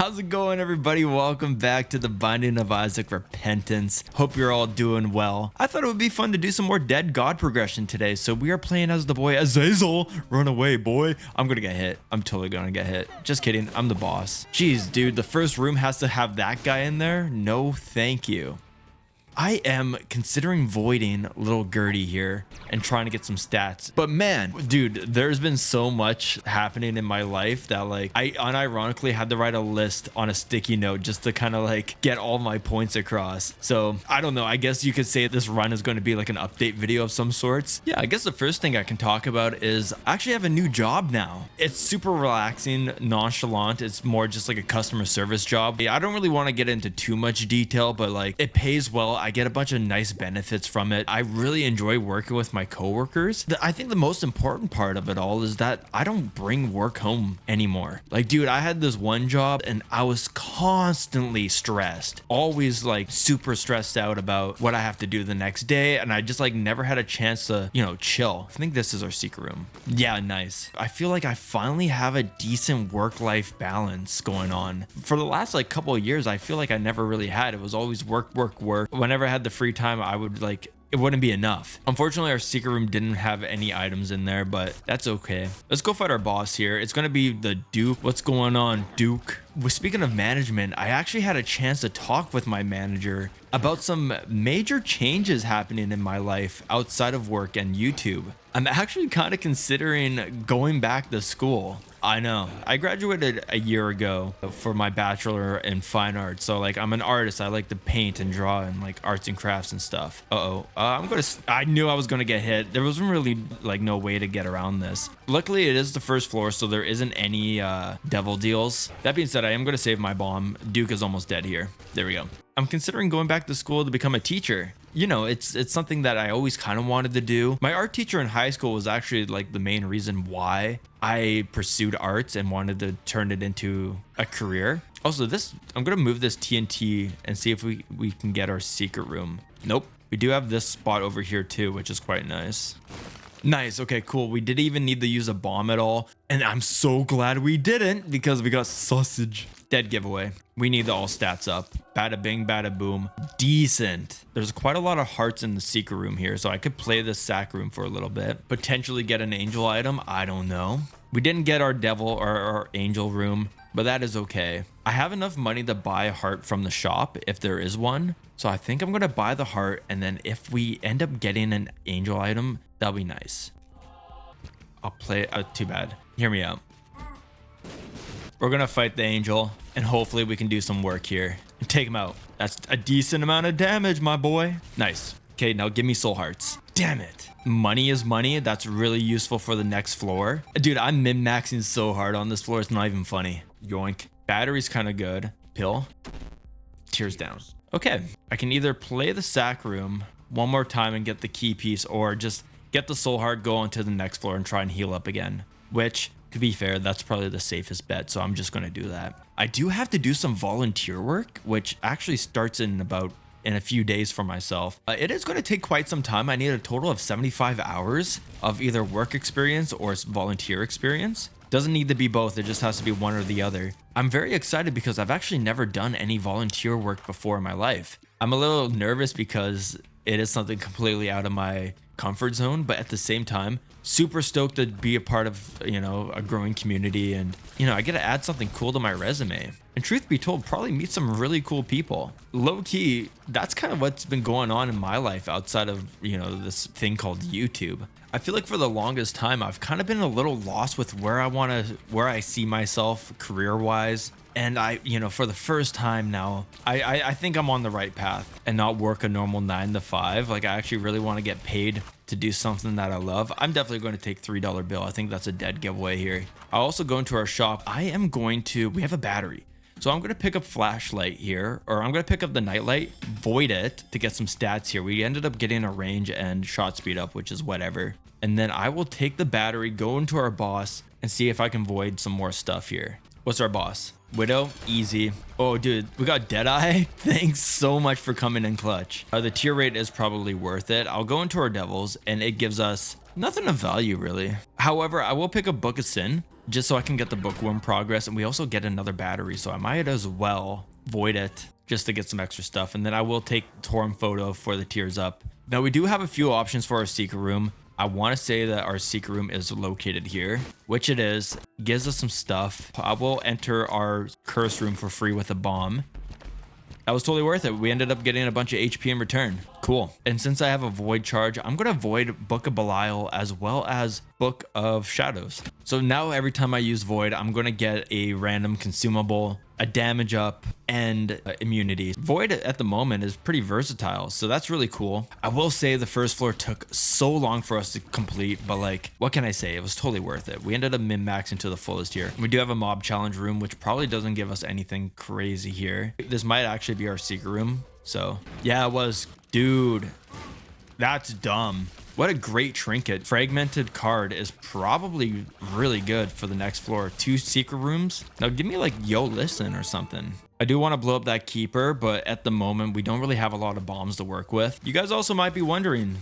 How's it going, everybody? Welcome back to the Binding of Isaac Repentance. Hope you're all doing well. I thought it would be fun to do some more Dead God progression today, so we are playing as the boy Azazel. Run away, boy. I'm gonna get hit. I'm totally gonna get hit. Just kidding. I'm the boss. Jeez, dude, the first room has to have that guy in there? No, thank you. I am considering voiding little Garry here and trying to get some stats. But man, dude, there's been so much happening in my life that like I unironically had to write a list on a sticky note just to kind of like get all my points across. So I don't know. I guess you could say this run is going to be like an update video of some sorts. Yeah, I guess the first thing I can talk about is I actually have a new job now. It's super relaxing, nonchalant. It's more just like a customer service job. I don't really want to get into too much detail, but like it pays well. I get a bunch of nice benefits from it. I really enjoy working with my coworkers. I think the most important part of it all is that I don't bring work home anymore. Like, dude, I had this one job and I was constantly stressed, always like super stressed out about what I have to do the next day. And I just like never had a chance to, chill. I think this is our secret room. Yeah, nice. I feel like I finally have a decent work-life balance going on. For the last like couple of years, I feel like I never really had. It was always work, work, work. Whenever I had the free time, I would like, it wouldn't be enough. Unfortunately, our secret room didn't have any items in there, but that's okay. Let's go fight our boss here. It's gonna be the Duke. What's going on, Duke? Well, speaking of management, I actually had a chance to talk with my manager about some major changes happening in my life outside of work and YouTube. I'm actually kind of considering going back to school. I know. I graduated a year ago for my bachelor in fine arts. So like I'm an artist. I like to paint and draw and like arts and crafts and stuff. I knew I was going to get hit. There wasn't really like no way to get around this. Luckily it is the first floor, so there isn't any devil deals. That being said, I am going to save my bomb. Duke is almost dead here. There we go. I'm considering going back to school to become a teacher. It's something that I always kind of wanted to do. My art teacher in high school was actually like the main reason why I pursued arts and wanted to turn it into a career. Also, I'm gonna move this TNT and see if we can get our secret room. Nope. We do have this spot over here too, which is quite nice. Nice. Okay, cool. We didn't even need to use a bomb at all. And I'm so glad we didn't because we got sausage. Dead giveaway. We need the all stats up. Bada bing, bada boom. Decent. There's quite a lot of hearts in the secret room here, so I could play this sack room for a little bit. Potentially get an angel item. I don't know. We didn't get our devil or our angel room, but that is okay. I have enough money to buy a heart from the shop if there is one. So I think I'm going to buy the heart, and then if we end up getting an angel item, that'll be nice. I'll play it. Too bad. Hear me out. We're going to fight the angel, and hopefully we can do some work here and take him out. That's a decent amount of damage, my boy. Nice. Okay, now give me soul hearts. Damn it. Money is money. That's really useful for the next floor. Dude, I'm min-maxing so hard on this floor. It's not even funny. Yoink. Battery's kind of good. Pill. Tears down. Okay. I can either play the sack room one more time and get the key piece, or just get the soul heart, go on to the next floor and try and heal up again. Which, to be fair, that's probably the safest bet, so I'm just going to do that. I do have to do some volunteer work, which actually starts in a few days for myself. It is going to take quite some time. I need a total of 75 hours of either work experience or volunteer experience. Doesn't need to be both, it just has to be one or the other. I'm very excited because I've actually never done any volunteer work before in my life. I'm a little nervous because it is something completely out of my comfort zone, but at the same time, super stoked to be a part of, a growing community, and, I get to add something cool to my resume. And truth be told, probably meet some really cool people. Low key, that's kind of what's been going on in my life outside of, this thing called YouTube. I feel like for the longest time, I've kind of been a little lost with where I see myself career-wise. And for the first time now, I think I'm on the right path and not work a normal 9 to 5. Like, I actually really want to get paid to do something that I love. I'm definitely going to take $3 bill. I think that's a dead giveaway here. I'll also go into our shop. We have a battery. So I'm going to pick up flashlight here, or I'm going to pick up the nightlight, void it to get some stats here. We ended up getting a range and shot speed up, which is whatever. And then I will take the battery, go into our boss, and see if I can void some more stuff here. What's our boss? Widow, easy. Oh, dude, we got Deadeye. Thanks so much for coming in clutch. The tier rate is probably worth it. I'll go into our devils, and it gives us nothing of value, really. However, I will pick up Book of Sin. just so I can get the bookworm progress, and we also get another battery, so I might as well void it just to get some extra stuff. And then I will take Torm Photo for the tears up. Now we do have a few options for our secret room. I want to say that our secret room is located here, which it is. Gives us some stuff. I will enter our curse room for free with a bomb. That was totally worth it. We ended up getting a bunch of HP in return. Cool. And since I have a void charge, I'm going to void Book of Belial as well as Book of Shadows. So now every time I use void, I'm going to get a random consumable, a damage up, and immunity. Void at the moment is pretty versatile, so that's really cool. I will say the first floor took so long for us to complete, but like, what can I say? It was totally worth it. We ended up min-maxing to the fullest here. We do have a mob challenge room, which probably doesn't give us anything crazy here. This might actually be our secret room. So yeah, it was. Dude, that's dumb. What a great trinket. Fragmented card is probably really good for the next floor. 2 secret rooms. Now give me like, yo, listen or something. I do want to blow up that keeper, but at the moment, we don't really have a lot of bombs to work with. You guys also might be wondering,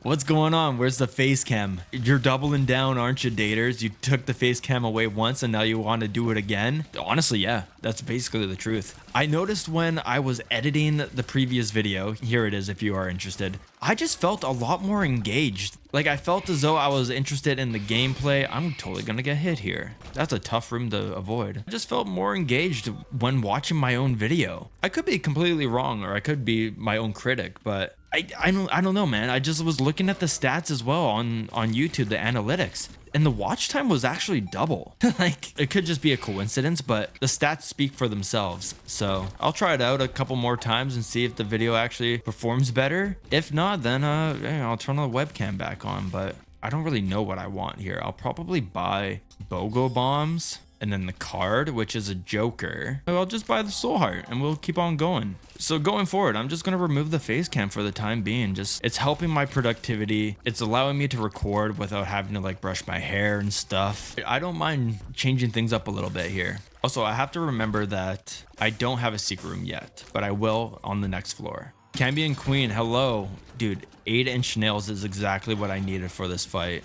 what's going on? Where's the face cam? You're doubling down, aren't you, daters? You took the face cam away once and now you want to do it again? Honestly, yeah, that's basically the truth. I noticed when I was editing the previous video, here it is if you are interested, I just felt a lot more engaged. Like, I felt as though I was interested in the gameplay. I'm totally gonna get hit here. That's a tough room to avoid. I just felt more engaged when watching my own video. I could be completely wrong, or I could be my own critic, but I don't know, man. I just was looking at the stats as well on YouTube, the analytics, and the watch time was actually double. Like, it could just be a coincidence, but the stats speak for themselves. So I'll try it out a couple more times and see if the video actually performs better. If not, then I'll turn the webcam back on, but I don't really know what I want here. I'll probably buy BOGO bombs and then the card, which is a Joker. I'll just buy the soul heart and we'll keep on going. So going forward, I'm just gonna remove the face cam for the time being. It's helping my productivity. It's allowing me to record without having to like brush my hair and stuff. I don't mind changing things up a little bit here. Also, I have to remember that I don't have a secret room yet, but I will on the next floor. Cambion Queen, hello. Dude, 8-inch nails is exactly what I needed for this fight.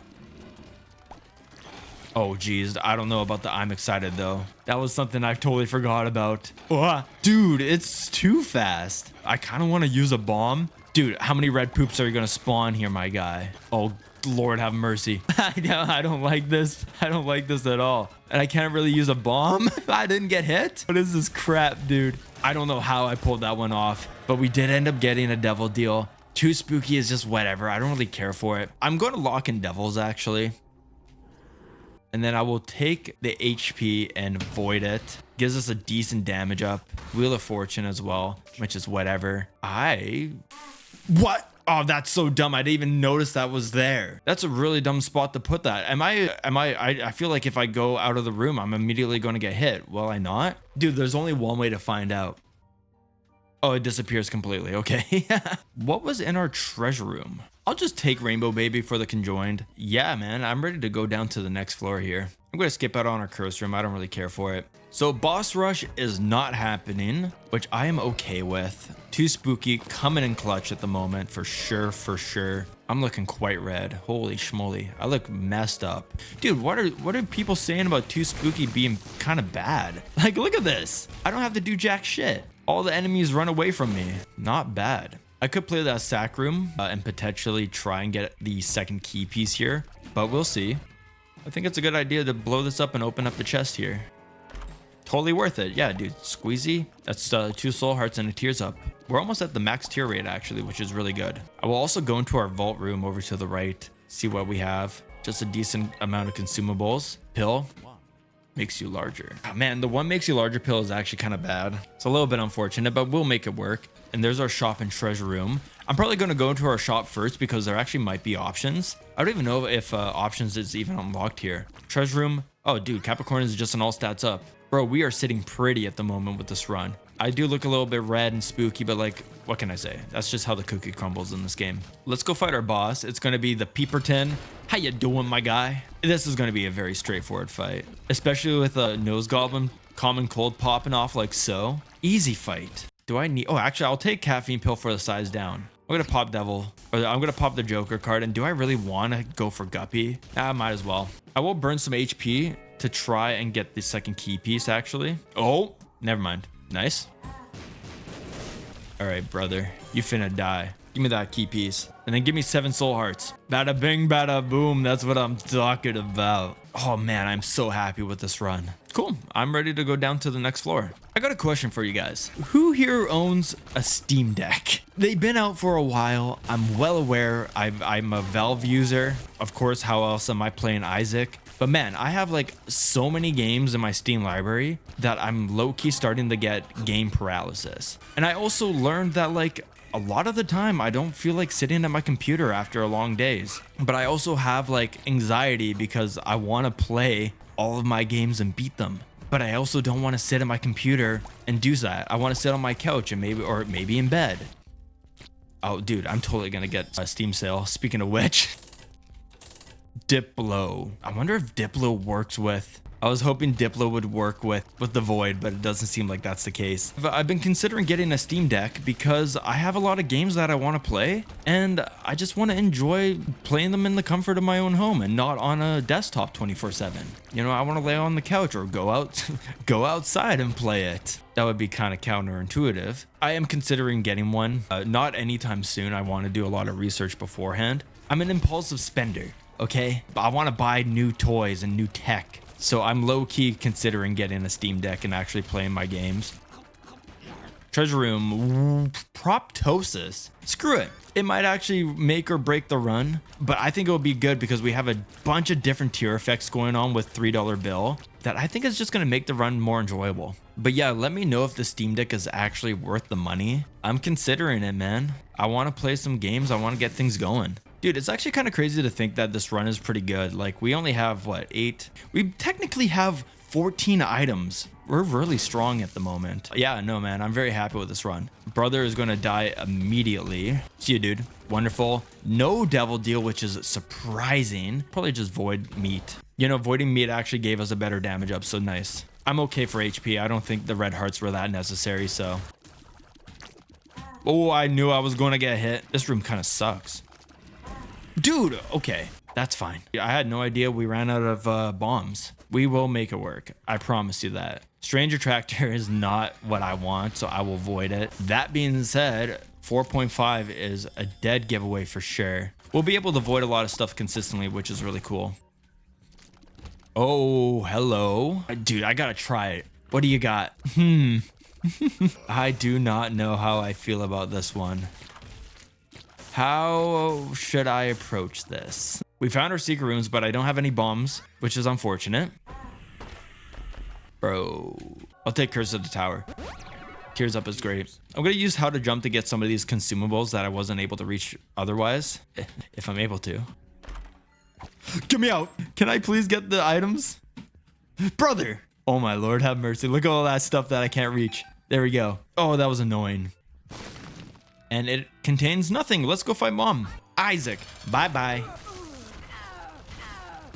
Oh, geez. I don't know about the I'm excited, though. That was something I totally forgot about. Oh, dude, it's too fast. I kind of want to use a bomb. Dude, how many red poops are you going to spawn here, my guy? Oh, Lord have mercy. I don't like this. I don't like this at all. And I can't really use a bomb. I didn't get hit. What is this crap, dude? I don't know how I pulled that one off, but we did end up getting a devil deal. Too spooky is just whatever. I don't really care for it. I'm going to lock in devils, actually. And then I will take the HP and void it. Gives us a decent damage up. Wheel of Fortune as well, which is whatever. What? Oh, that's so dumb. I didn't even notice that was there. That's a really dumb spot to put that. I feel like if I go out of the room, I'm immediately going to get hit. Will I not? Dude, there's only one way to find out. Oh, it disappears completely. Okay. What was in our treasure room? I'll just take Rainbow Baby for the conjoined. Yeah, man, I'm ready to go down to the next floor here. I'm going to skip out on our curse room. I don't really care for it. So boss rush is not happening, which I am okay with. Too spooky, coming in clutch at the moment, for sure, for sure. I'm looking quite red. Holy schmoly. I look messed up. Dude, what are people saying about Too Spooky being kind of bad? Like, look at this. I don't have to do jack shit. All the enemies run away from me. Not bad. I could play that sack room and potentially try and get the second key piece here, but we'll see. I think it's a good idea to blow this up and open up the chest here. Totally worth it. Yeah, dude. Squeezy. That's 2 soul hearts and a tears up. We're almost at the max tier rate, actually, which is really good. I will also go into our vault room over to the right, see what we have. Just a decent amount of consumables. Pill. Makes you larger. Oh, man, the one makes you larger pill is actually kind of bad. It's a little bit unfortunate, but we'll make it work. And there's our shop and treasure room. I'm probably going to go into our shop first because there actually might be options. I don't even know if options is even unlocked here. Treasure room. Oh, dude, Capricorn is just an all stats up. Bro, we are sitting pretty at the moment with this run. I do look a little bit red and spooky, but like, what can I say? That's just how the cookie crumbles in this game. Let's go fight our boss. It's going to be the Peeperton. How you doing, my guy? This is going to be a very straightforward fight, especially with a nose goblin, common cold popping off like so. Easy fight. Do I need... Oh, actually, I'll take caffeine pill for the size down. I'm going to pop devil, or I'm going to pop the Joker card. And do I really want to go for Guppy? I might as well. I will burn some HP to try and get the second key piece, actually. Oh, never mind. Nice. All right, brother. You finna die. Give me that key piece. And then give me 7 soul hearts. Bada bing, bada boom. That's what I'm talking about. Oh, man, I'm so happy with this run. Cool. I'm ready to go down to the next floor. I got a question for you guys. Who here owns a Steam Deck? They've been out for a while. I'm well aware. I'm a Valve user. Of course, how else am I playing Isaac? But man, I have like so many games in my Steam library that I'm low-key starting to get game paralysis. And I also learned that like a lot of the time I don't feel like sitting at my computer after a long days. But I also have like anxiety because I want to play all of my games and beat them. But I also don't want to sit at my computer and do that. I want to sit on my couch and maybe in bed. Oh, dude, I'm totally gonna get a Steam sale. Speaking of which, Diplo. I wonder if Diplo works with... I was hoping Diplo would work with the Void, but it doesn't seem like that's the case. But I've been considering getting a Steam Deck because I have a lot of games that I want to play, and I just want to enjoy playing them in the comfort of my own home and not on a desktop 24/7. You know, I want to lay on the couch or go outside and play it. That would be kind of counterintuitive. I am considering getting one, not anytime soon. I want to do a lot of research beforehand. I'm an impulsive spender, okay? I want to buy new toys and new tech. So I'm low-key considering getting a Steam Deck and actually playing my games. Treasure room, proptosis. Screw it. It might actually make or break the run, but I think it will be good because we have a bunch of different tier effects going on with $3 bill that I think is just going to make the run more enjoyable. But yeah, let me know if the Steam Deck is actually worth the money. I'm considering it, man. I want to play some games. I want to get things going. Dude, it's actually kind of crazy to think that this run is pretty good. Like, we only have, what, 8? We technically have 14 items. We're really strong at the moment. Yeah, no, man, I'm very happy with this run. Brother is going to die immediately. See you, dude. Wonderful. No devil deal, which is surprising. Probably just void meat. You know, voiding meat actually gave us a better damage up, so nice. I'm okay for HP. I don't think the red hearts were that necessary, so. Oh, I knew I was going to get hit. This room kind of sucks. Dude, okay, that's fine. I had no idea we ran out of bombs. We will make it work. I promise you that. Stranger Tractor is not what I want, so I will void it. That being said, 4.5 is a dead giveaway for sure. We'll be able to void a lot of stuff consistently, which is really cool. Oh, hello. Dude, I gotta try it. What do you got? I do not know how I feel about this one. How should I approach this? We found our secret rooms, but I don't have any bombs, which is unfortunate. Bro, I'll take Curse of the Tower. Tears Up is great. I'm gonna use How to Jump to get some of these consumables that I wasn't able to reach otherwise, if I'm able to. Get me out. Can I please get the items? Brother. Oh my Lord, have mercy. Look at all that stuff that I can't reach. There we go. Oh, that was annoying. And it contains nothing. Let's go fight Mom. Isaac, bye-bye.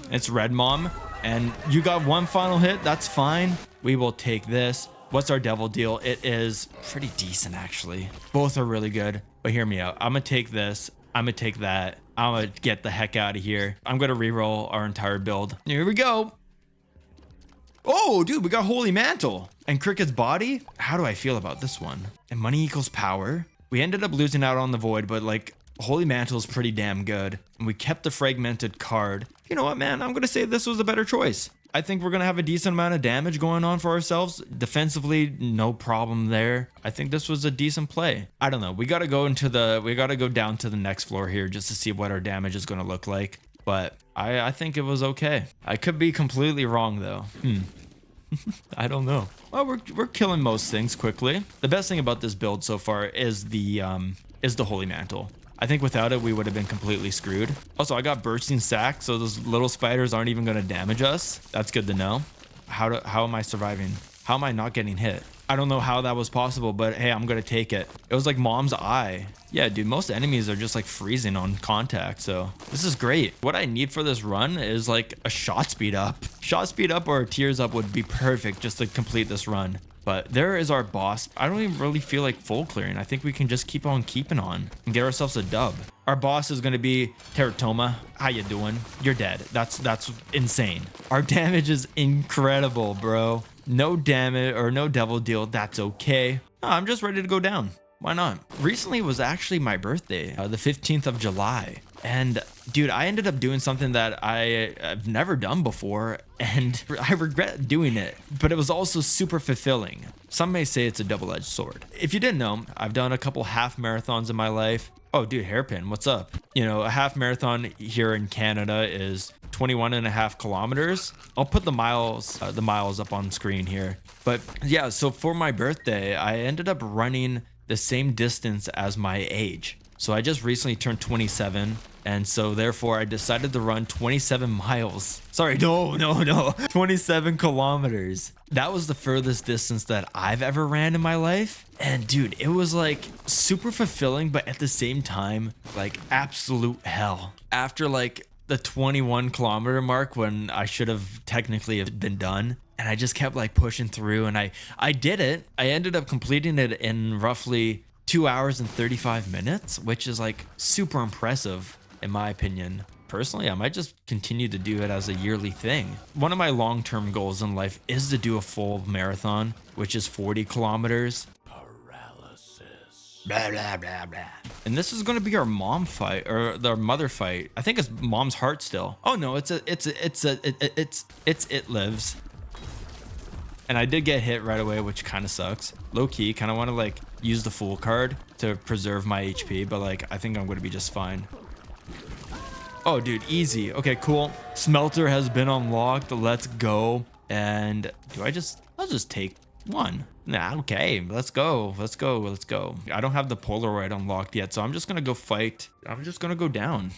It's Red Mom, and you got one final hit. That's fine. We will take this. What's our devil deal? It is pretty decent, actually. Both are really good, but hear me out. I'm gonna take this. I'm gonna take that. I'm gonna get the heck out of here. I'm gonna reroll our entire build. Here we go. Oh, dude, we got Holy Mantle and Cricket's Body. How do I feel about this one? And money equals power. We ended up losing out on the Void, but like Holy Mantle is pretty damn good. And we kept the fragmented card. You know what, man? I'm going to say this was a better choice. I think we're going to have a decent amount of damage going on for ourselves. Defensively, no problem there. I think this was a decent play. I don't know. We got to go down to the next floor here just to see what our damage is going to look like. But I think it was okay. I could be completely wrong though. I don't know. Well, we're killing most things quickly. The best thing about this build so far is the Holy Mantle. I think without it, we would have been completely screwed. Also, I got Bursting Sack, so those little spiders aren't even going to damage us. That's good to know. How am I surviving? How am I not getting hit? I don't know how that was possible, but hey, I'm going to take it. It was like Mom's eye. Yeah, dude, most enemies are just like freezing on contact, so this is great. What I need for this run is like a shot speed up. Shot speed up or tears up would be perfect just to complete this run. But there is our boss. I don't even really feel like full clearing. I think we can just keep on keeping on and get ourselves a dub. Our boss is going to be Teratoma. How you doing? You're dead. That's insane. Our damage is incredible, bro. No damage or no devil deal. That's okay. No, I'm just ready to go down. Why not? Recently was actually my birthday, the 15th of July. And dude, I ended up doing something that I've never done before, and I regret doing it, but it was also super fulfilling. Some may say it's a double-edged sword. If you didn't know, I've done a couple half marathons in my life. Oh, dude, hairpin, what's up? You know, a half marathon here in Canada is 21.5 kilometers. I'll put the miles up on screen here. But yeah, so for my birthday, I ended up running the same distance as my age. So I just recently turned 27, and so therefore I decided to run 27 miles. Sorry, no, 27 kilometers. That was the furthest distance that I've ever ran in my life. And dude, it was like super fulfilling, but at the same time, like absolute hell. After like the 21 kilometer mark, when I should have technically have been done, and I just kept like pushing through, and I did it. I ended up completing it in roughly 2 hours and 35 minutes, which is like super impressive in my opinion. Personally, I might just continue to do it as a yearly thing. One of my long-term goals in life is to do a full marathon, which is 40 kilometers. Paralysis. Blah, blah, blah, blah. And this is going to be our mom fight, or our mother fight. I think it's mom's heart still. Oh no, it lives. And I did get hit right away, which kind of sucks. Low key, kind of want to like use the full card to preserve my HP, but like I think I'm going to be just fine. Oh, dude, easy. Okay, cool. Smelter has been unlocked. Let's go. And I'll just take one. Nah, okay, let's go. Let's go. I don't have the Polaroid unlocked yet, so I'm just going to go fight. I'm just going to go down.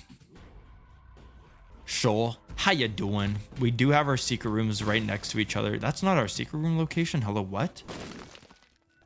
Shoal, how you doing? We do have our secret rooms right next to each other. That's not our secret room location. Hello, what?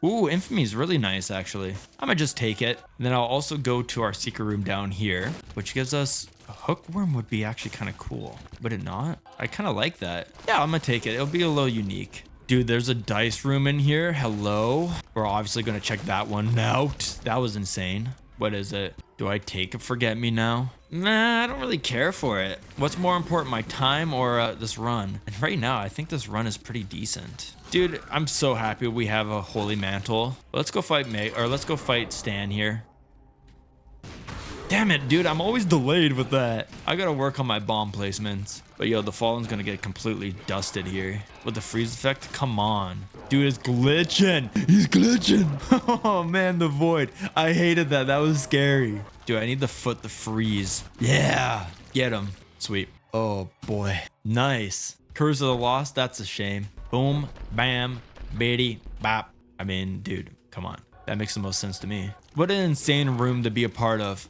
Ooh, infamy is really nice, actually. I'm gonna just take it. And then I'll also go to our secret room down here, which gives us a hookworm. Would be actually kind of cool. Would it not? I kind of like that. Yeah, I'm gonna take it. It'll be a little unique. Dude, there's a dice room in here. Hello. We're obviously gonna check that one out. That was insane. What is it? Do I take a forget me now? Nah, I don't really care for it. What's more important, my time or this run? And right now, I think this run is pretty decent. Dude, I'm so happy we have a holy mantle. Let's go fight let's go fight Stan here. Damn it, dude, I'm always delayed with that. I gotta work on my bomb placements. But yo, the Fallen's gonna get completely dusted here. With the freeze effect, come on. Dude is glitching. He's glitching. Oh man, the void. I hated that. That was scary. Dude, I need the foot to freeze. Yeah, get him. Sweet. Oh boy, nice. Curse of the Lost, that's a shame. Boom, bam, bitty, bop. I mean, dude, come on. That makes the most sense to me. What an insane room to be a part of.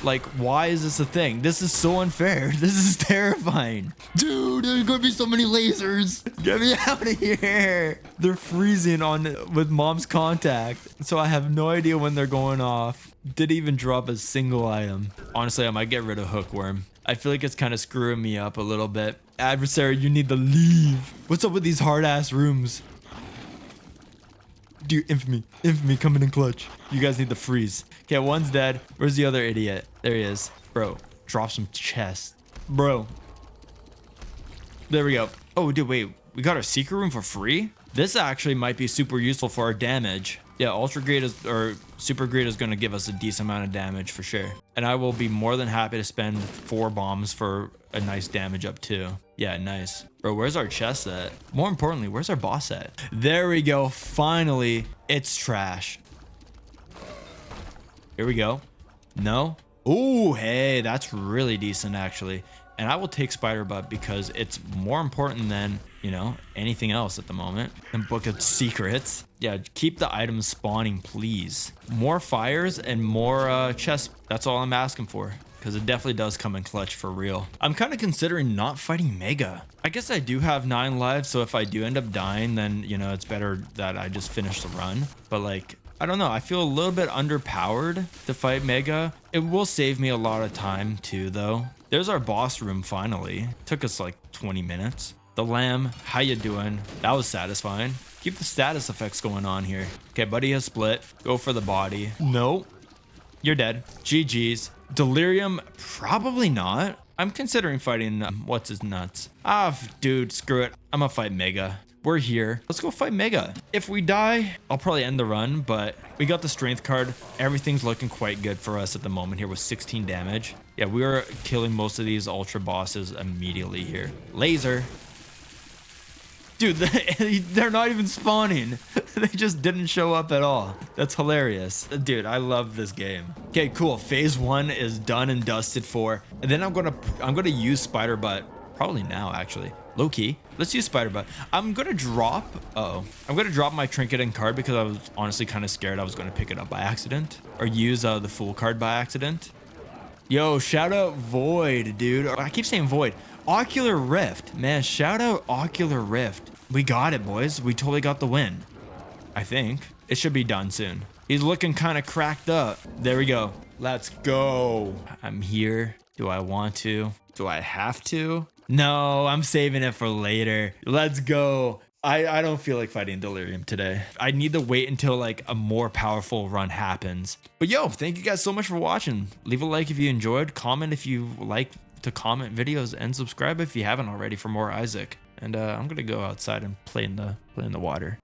Like, why is this a thing? This is so unfair. This is terrifying. Dude, there's gonna be so many lasers. Get me out of here. They're freezing with mom's contact. So I have no idea when they're going off. Didn't even drop a single item. Honestly, I might get rid of Hookworm. I feel like it's kind of screwing me up a little bit. Adversary, you need to leave. What's up with these hard ass rooms? Dude, infamy coming in clutch. You guys need to freeze. Okay, one's dead. Where's the other idiot? There he is. Bro, drop some chest. Bro. There we go. Oh, dude, wait. We got our secret room for free? This actually might be super useful for our damage. Yeah, Ultra Great or Super Great is going to give us a decent amount of damage for sure. And I will be more than happy to spend 4 bombs for a nice damage up too. Yeah, nice. Bro, where's our chest at? More importantly, where's our boss at? There we go. Finally, it's trash. Here we go. No? Ooh, hey, that's really decent actually. And I will take Spider Butt because it's more important than, you know, anything else at the moment. And Book of Secrets. Yeah, keep the items spawning, please. More fires and more chests. That's all I'm asking for. Because it definitely does come in clutch for real. I'm kind of considering not fighting Mega. I guess I do have 9 lives, so if I do end up dying, then, you know, it's better that I just finish the run. But like, I don't know. I feel a little bit underpowered to fight Mega. It will save me a lot of time too, though. There's our boss room finally. Took us like 20 minutes. The Lamb, how you doing? That was satisfying. Can Keep the status effects going on here. Okay, buddy has split. Go for the body. Nope. You're dead. GG's. Delirium, probably not. I'm considering fighting, what's his nuts? Dude, screw it. I'm gonna fight Mega. We're here. Let's go fight Mega. If we die, I'll probably end the run, but we got the strength card. Everything's looking quite good for us at the moment here with 16 damage. Yeah, we are killing most of these ultra bosses immediately here. Laser. Dude, they're not even spawning. They just didn't show up at all. That's hilarious. Dude, I love this game. Okay, cool. Phase 1 is done and dusted for. And then I'm gonna use Spider Butt. Probably now, actually. Low key. Let's use Spider Butt. I'm gonna drop my trinket and card because I was honestly kind of scared I was gonna pick it up by accident. Or use the full card by accident. Yo, shout out Void, dude. I keep saying Void. Ocular Rift. Man, shout out Ocular Rift. We got it, boys. We totally got the win. I think. It should be done soon. He's looking kind of cracked up. There we go. Let's go. I'm here. Do I want to? Do I have to? No, I'm saving it for later. Let's go. I don't feel like fighting Delirium today. I need to wait until like a more powerful run happens. But yo, thank you guys so much for watching. Leave a like if you enjoyed. Comment if you like to comment videos, and subscribe if you haven't already for more Isaac. And I'm gonna go outside and play in the water.